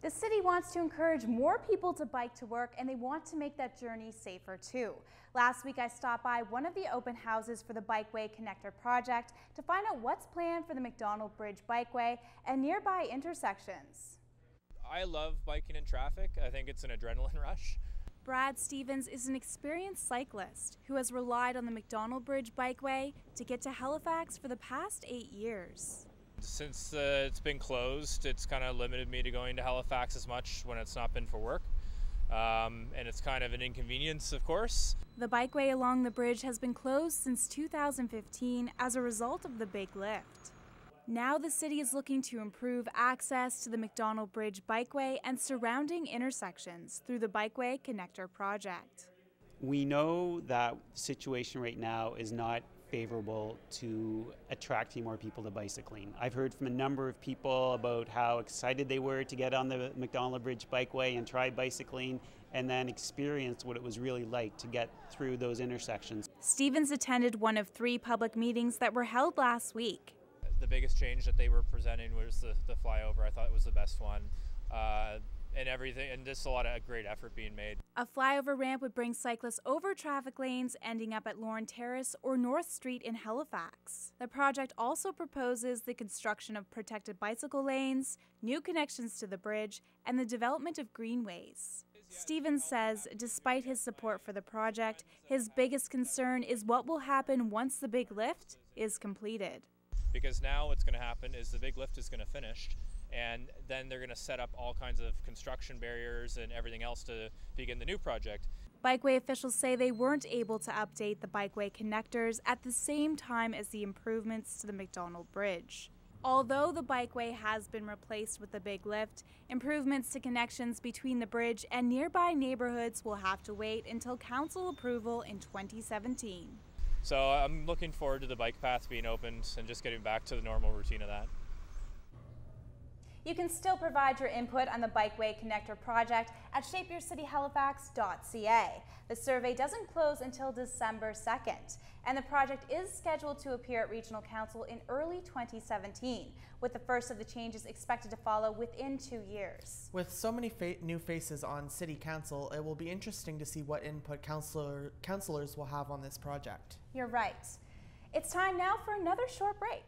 The city wants to encourage more people to bike to work, and they want to make that journey safer too. Last week I stopped by one of the open houses for the Bikeway Connector project to find out what's planned for the McDonald Bridge Bikeway and nearby intersections. I love biking in traffic. I think it's an adrenaline rush. Brad Stevens is an experienced cyclist who has relied on the McDonald Bridge Bikeway to get to Halifax for the past 8 years. Since it's been closed, it's kind of limited me to going to Halifax as much when it's not been for work. And it's kind of an inconvenience, of course. The bikeway along the bridge has been closed since 2015 as a result of the big lift. Now the city is looking to improve access to the McDonald Bridge Bikeway and surrounding intersections through the Bikeway Connector project. We know that the situation right now is not favorable to attracting more people to bicycling. I've heard from a number of people about how excited they were to get on the McDonald Bridge Bikeway and try bicycling, and then experience what it was really like to get through those intersections. Stevens attended one of 3 public meetings that were held last week. The biggest change that they were presenting was the flyover. I thought it was the best one. And everything, and just a lot of great effort being made. A flyover ramp would bring cyclists over traffic lanes, ending up at Lorne Terrace or North Street in Halifax. The project also proposes the construction of protected bicycle lanes, new connections to the bridge, and the development of greenways. Stevens says, despite his support for the project, his biggest concern is what will happen once the big lift is completed. Because now what's going to happen is the big lift is going to finish, and then they're going to set up all kinds of construction barriers and everything else to begin the new project. Bikeway officials say they weren't able to update the Bikeway connectors at the same time as the improvements to the McDonald Bridge. Although the Bikeway has been replaced with the big lift, improvements to connections between the bridge and nearby neighborhoods will have to wait until council approval in 2017. So I'm looking forward to the bike path being opened and just getting back to the normal routine of that. You can still provide your input on the Bikeway Connector project at shapeyourcityhalifax.ca. The survey doesn't close until December 2nd, and the project is scheduled to appear at Regional Council in early 2017, with the first of the changes expected to follow within 2 years. With so many new faces on City Council, it will be interesting to see what input councillors will have on this project. You're right. It's time now for another short break.